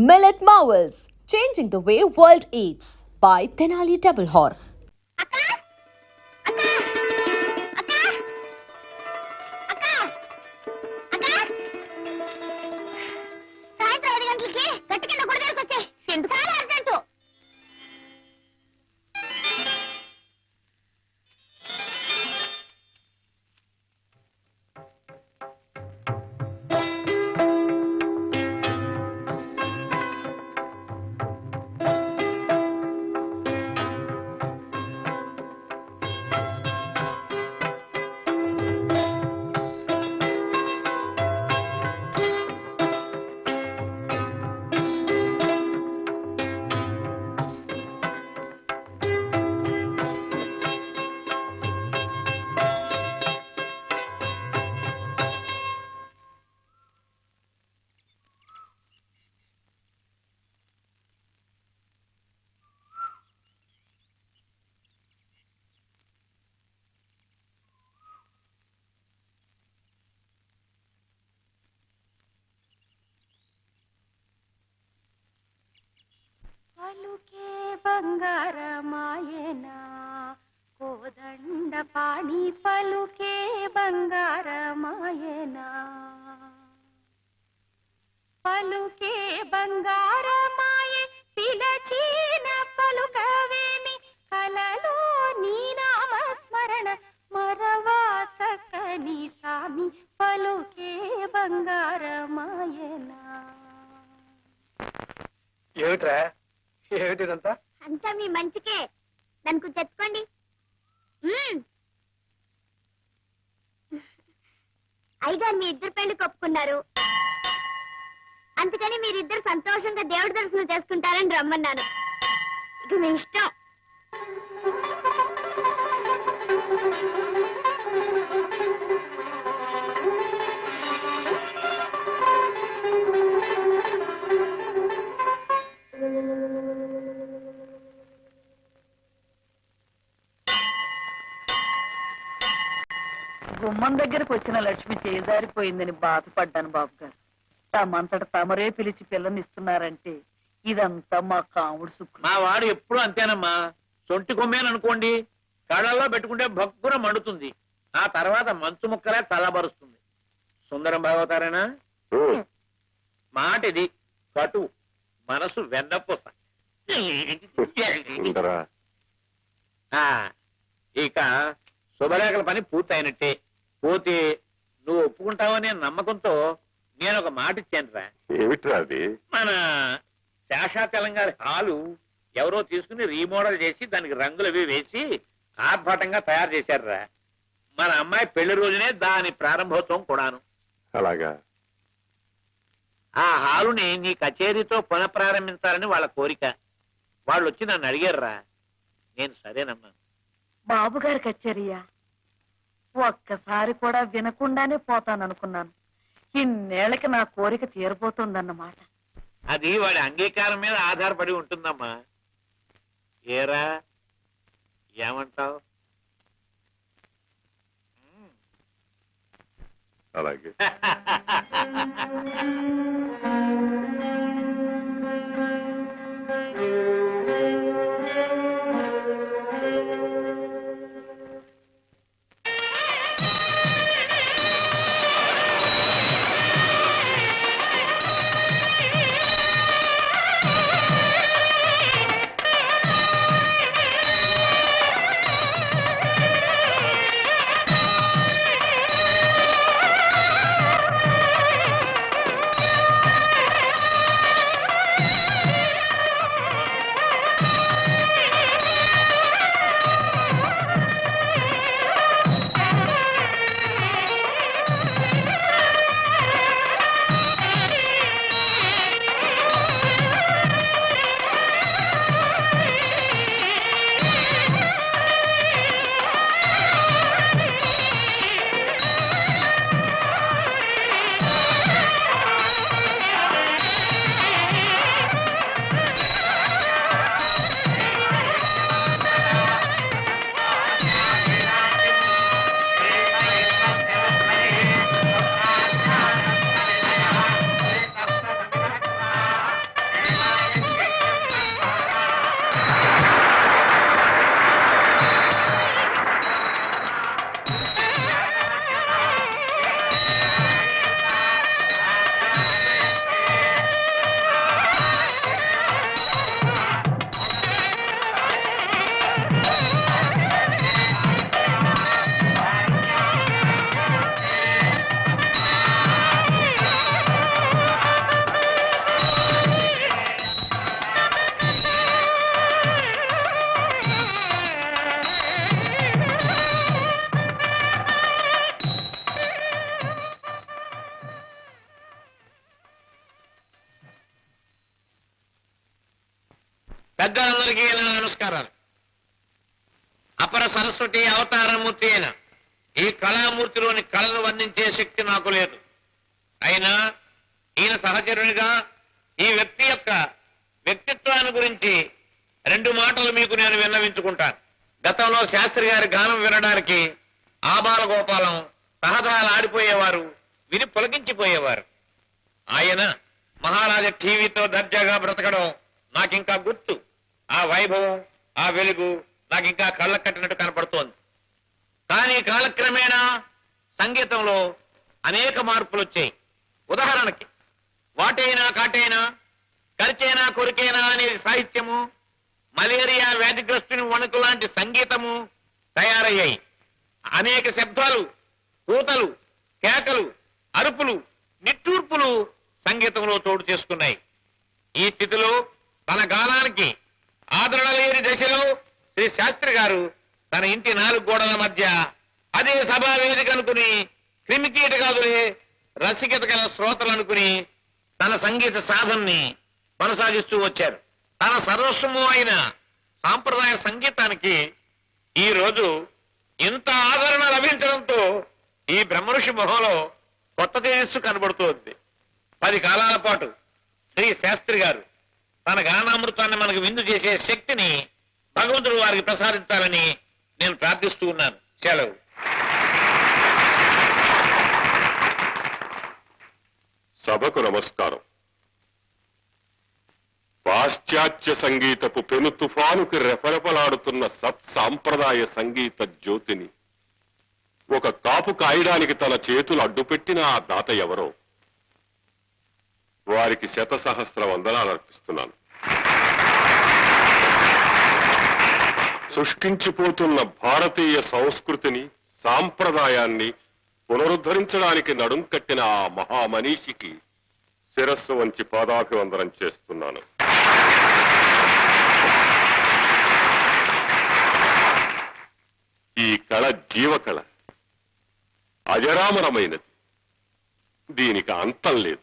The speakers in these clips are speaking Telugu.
Millet Marvels, changing the way world eats by Tenali Double Horse. పలుకే బంగారమాయనా కోదండ పాణి పలుకే బంగారమాయనా పలుకే బంగారమాయే పిలచీన పలుకవేమి కలలో నీ నామస్మరణ మరవా చక్కని సామి పలుకే బంగారమాయనా. ఏమిట్రా ఏమిటిదంతా? అంతా మీ మంచికే, దానికి తెచ్చుకోండి. అయ్యగారు మీ ఇద్దరు పెళ్లి కొప్పుకున్నారు, అందుకని మీరిద్దరు సంతోషంగా దేవుడి దర్శనం చేసుకుంటారని రమ్మన్నాను. ఇక మీ ఇష్టం. గుమ్మం దగ్గరకు వచ్చిన లక్ష్మి చేజారిపోయిందని బాధపడ్డాను బాబు గారు. తమంతట తమరే పిలిచి పిల్లనిస్తున్నారంటే ఇదంతా మా కాముడు సుఖం. మా వాడు ఎప్పుడు అంతేనమ్మా. సొంటి కొమ్మేననుకోండి, కళ్ళల్లో పెట్టుకుంటే భక్కున మండుతుంది, ఆ తర్వాత మంచు ముక్కలే చల్లబరుస్తుంది. సుందరం బాగవుతారేనా? మాట ఇది కటు, మనసు వెన్నపూస. ఇక శుభలేఖల పని పూర్తయినట్టే. పోతే నువ్వు ఒప్పుకుంటావనే నమ్మకంతో నేను ఒక మాట ఇచ్చానురా. ఏమిట్రా అది? మన శేషా తెలంగాణ హాలు ఎవరో తీసుకుని రీమోడల్ చేసి దానికి రంగులు అవి వేసి ఆర్భాటంగా తయారు చేశారురా. మన అమ్మాయి పెళ్లి రోజునే దాని ప్రారంభోత్సవం కూడాను. అలాగా? ఆ హాలుని నీ కచేరీతో పునఃప్రారంభించాలని వాళ్ళ కోరిక. వాళ్ళు వచ్చి నన్ను అడిగారురా. నేను సరేనమ్మా. బాబు గారి కచేరియా? ఒక్కసారి కూడా వినకుండానే పోతాననుకున్నాను. ఇన్నేళ్లకి నా కోరిక తీరబోతోందన్నమాట. అది వాడి అంగీకారం మీద ఆధారపడి ఉంటుందమ్మా. ఏరా ఏమంటావు? అలాగే. పెద్దలందరికీ నా నమస్కారాలు. అపర సరస్వతి అవతారమూర్తి అయిన ఈ కళామూర్తిలోని కళను వర్ణించే శక్తి నాకు లేదు. అయినా ఈయన సహచరునిగా ఈ వ్యక్తి యొక్క వ్యక్తిత్వాన్ని గురించి 2 మాటలు మీకు నేను విన్నవించుకుంటాను. గతంలో శాస్త్రి గారి గానం వినడానికి ఆబాల గోపాలం తహతహాలు ఆడిపోయేవారు, విని పొలకించిపోయేవారు. ఆయన మహారాజా టీవీతో దర్జాగా బ్రతకడం నాకింకా గుర్తు. ఆ వైభవం, ఆ వెలుగు నాకింకా కళ్ళకు కట్టినట్టు కనపడుతోంది. కానీ కాలక్రమేణా సంగీతంలో అనేక మార్పులు వచ్చాయి. ఉదాహరణకి వాటైనా కాటైనా, కరిచైనా కొరికైనా అనే సాహిత్యము, మలేరియా వ్యాధిగ్రస్తుని వణుకు లాంటి సంగీతము తయారయ్యాయి. అనేక శబ్దాలు, కూతలు, కేకలు, అరుపులు, నిట్టూర్పులు సంగీతంలో చోటు చేసుకున్నాయి. ఈ స్థితిలో తన గానానికి ఆదరణ లేని దశలో శ్రీ శాస్త్రి గారు తన ఇంటి 4 గోడల మధ్య అదే సభా వేదిక అనుకుని, క్రిమికీటకాదులే రసికత గల శ్రోతలు అనుకుని తన సంగీత సాధనని కొనసాగిస్తూ వచ్చారు. తన సర్వస్వము అయిన సాంప్రదాయ సంగీతానికి ఈ రోజు ఇంత ఆదరణ లభించడంతో ఈ బ్రహ్మఋషి మొహంలో కొత్త తేజస్సు కనబడుతోంది. 10 కాలాల పాటు శ్రీ శాస్త్రి గారు తన గానామృతాన్ని మనకు విందు చేసే శక్తిని భగవంతుడు వారికి ప్రసాదించాలని నేను ప్రార్థిస్తూ ఉన్నాను. సెలవు. సభకు నమస్కారం. పాశ్చాత్య సంగీతపు పెను తుఫానుకి రెపరెపలాడుతున్న సత్సాంప్రదాయ సంగీత జ్యోతిని ఒక కాపు కాయడానికి తన చేతులు అడ్డుపెట్టిన ఆ దాత ఎవరో వారికి 100,000 వందనాలు అర్పిస్తున్నాను. సృష్టించిపోతున్న భారతీయ సంస్కృతిని, సాంప్రదాయాన్ని పునరుద్ధరించడానికి నడుం కట్టిన ఆ మహామనీషికి శిరస్సు వంచి పాదాభివందనం చేస్తున్నాను. ఈ కళ జీవకళ, అజరామరమైనది. దీనికి అంతం లేదు.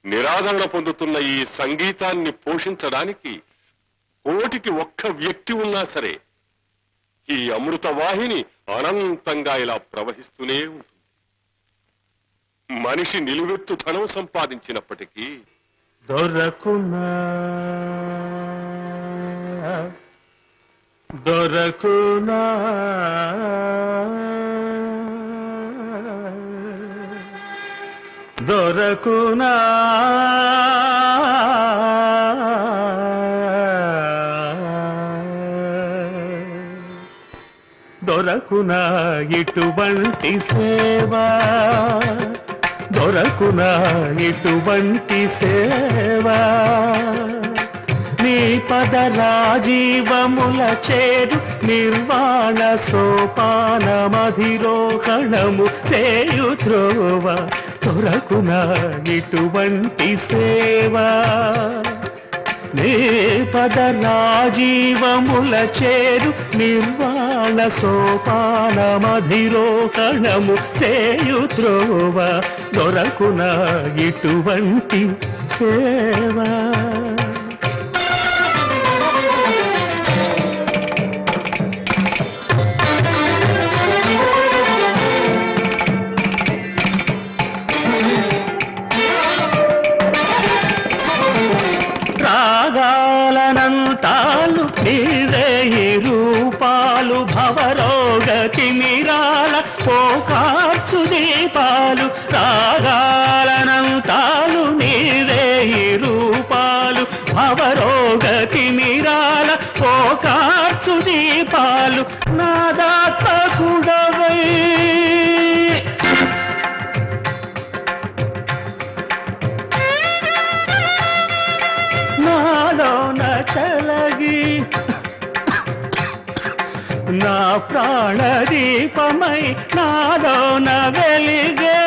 నిరాదరణ పొందుతున్న ఈ సంగీతాన్ని పోషించడానికి 1,000,000 ఒక్క వ్యక్తి ఉన్నా సరే ఈ అమృత వాహిని అనంతంగా ఇలా ప్రవహిస్తూనే ఉంటుంది. మనిషి నిలువెత్తు ధనం సంపాదించినప్పటికీ దొరకునా దొరకునా దొరకునా దొరకునా ఇటువంటి సేవా, దొరకునా ఇటువంటి సేవా, నీ పద రాజీవముల చేరు నిర్వాణ సోపానమధిరోహణము చేయు త్రోవ. దొరకునా ఇటువంటి సేవా, నీ పద రాజీవముల చేరు నిర్వాణ సోపానమధిరోహణము చేయు త్రోవ. దొరకునా ఇటువంటి సేవా. రాగాలనంతాలు నీరే రూపాలు, భవరోగ తిమిరాల పోకార్చు దీపాలు. రాగాలనంతాలు నీరే రూపాలు, భవరోగ తిమిరాల పోకార్చు దీపాలు. నాదాత్మకుడవై నాలోన చలగి నా ప్రాణదీపమై నాలోన వెలిగే.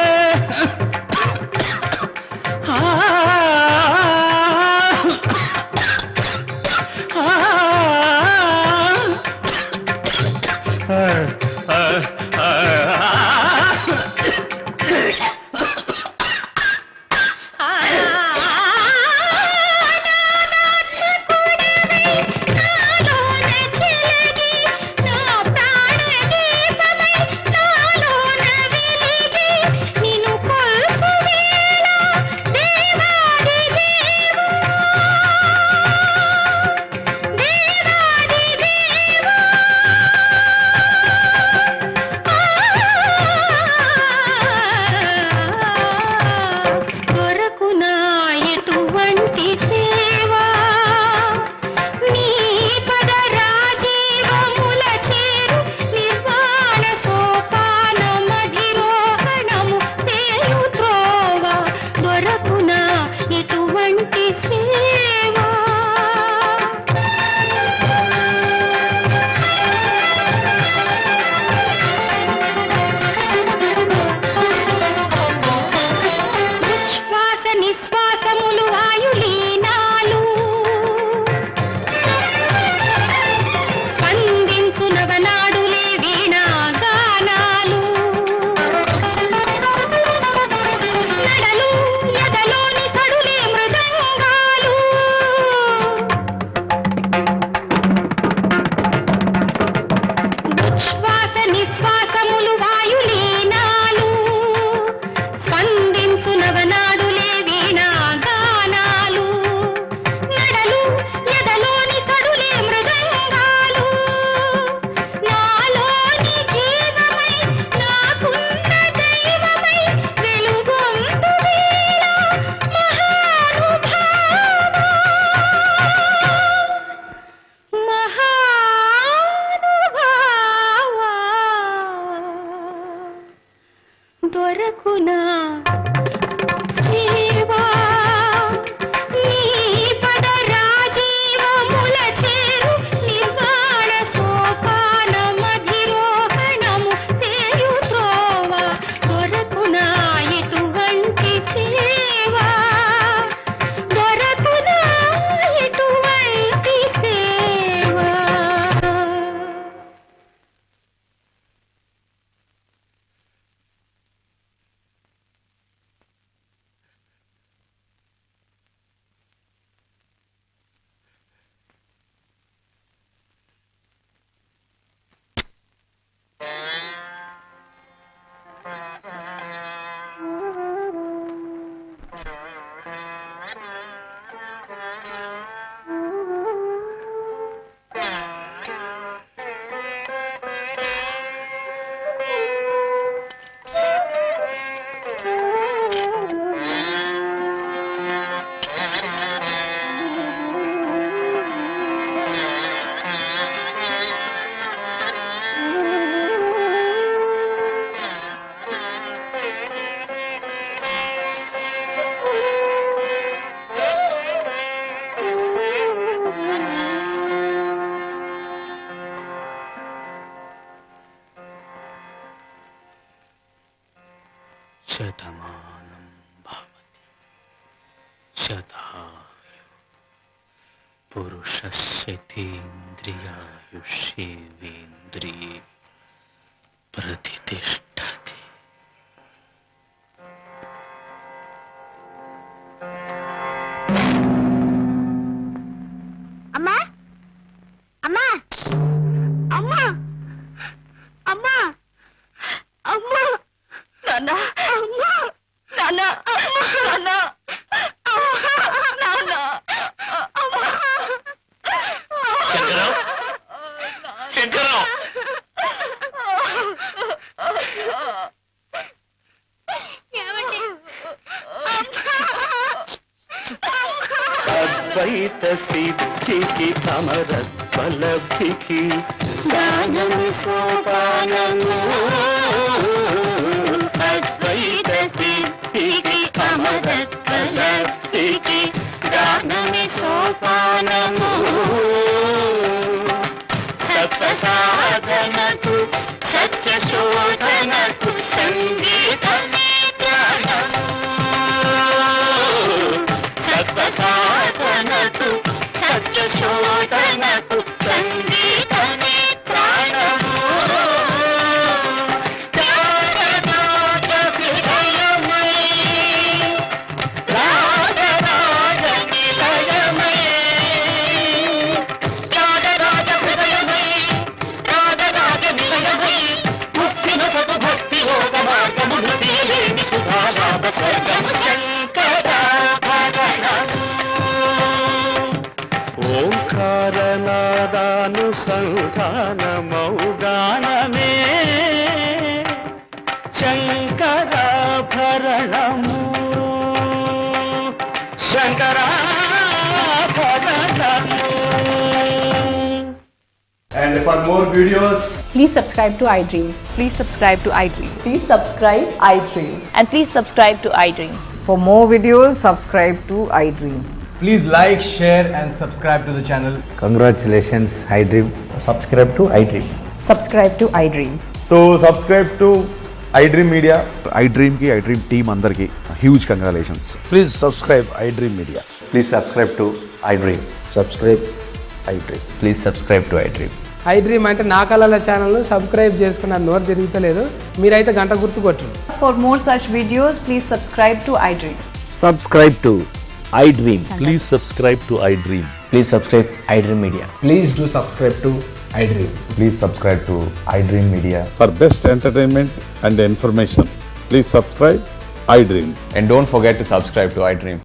పురుషస్యేంద్రియాయుష్యేంద్రియే ప్రతిష్టతి. అమ్మా అమ్మా అమ్మా అమ్మా అమ్మా నాన్న అమ్మా నాన్న నాన్న నాన్న శంకరం శంకరం ఏమండి అద్వైత సిద్ధికి అమరత్వలబ్ధికి జ్ఞానము సోపానము అద్వైత సిద్ధికి అమరత్వలబ్ధికి జ్ఞానమి సోపానము సత్య సాధనకు సత్య శోధనకు సంగీతమే ప్రాణము. సత్య సాధనకు సత్య శోధనకు సంగీతమే ప్రాణము. త్యాగరాజ హృదయమై, రాగరాజ నిలయమై, త్యాగరాజ హృదయమై, రాగరాజ నిలయమై, ముక్తినొసగు భక్తి యోగ మార్గమును తీయలేని సుధాలాభ స్వర్గము శంకరాభరణము. ఓంకారనాదానుసంధానమౌగానమే శంకరాభరణము. శంకరాభరణము. And for more videos, Please subscribe to iDream. Please subscribe to iDream. Please subscribe iDream. And please subscribe to iDream. For more videos, subscribe to iDream. please like, share, and subscribe to the channel. Congratulations, iDream. Subscribe to iDream. Subscribe to iDream. So, subscribe to iDream Media. iDream ki iDream team andarki huge congratulations. Please subscribe iDream Media. Please subscribe to iDream. Subscribe iDream. Please subscribe to iDream. iDream అంటే నా కళల ఛానల్ సబ్స్క్రైబ్ చేసుకున్న నోరు తిరుగుతలేదు మీరైతే గంట గుర్తు కొట్టండి. For more such videos, please subscribe to iDream. Subscribe to iDream. Please subscribe to iDream. Please subscribe iDream Media. Please do subscribe to iDream. Please subscribe to iDream Media. For best entertainment and information, please subscribe iDream. And don't forget to subscribe to iDream.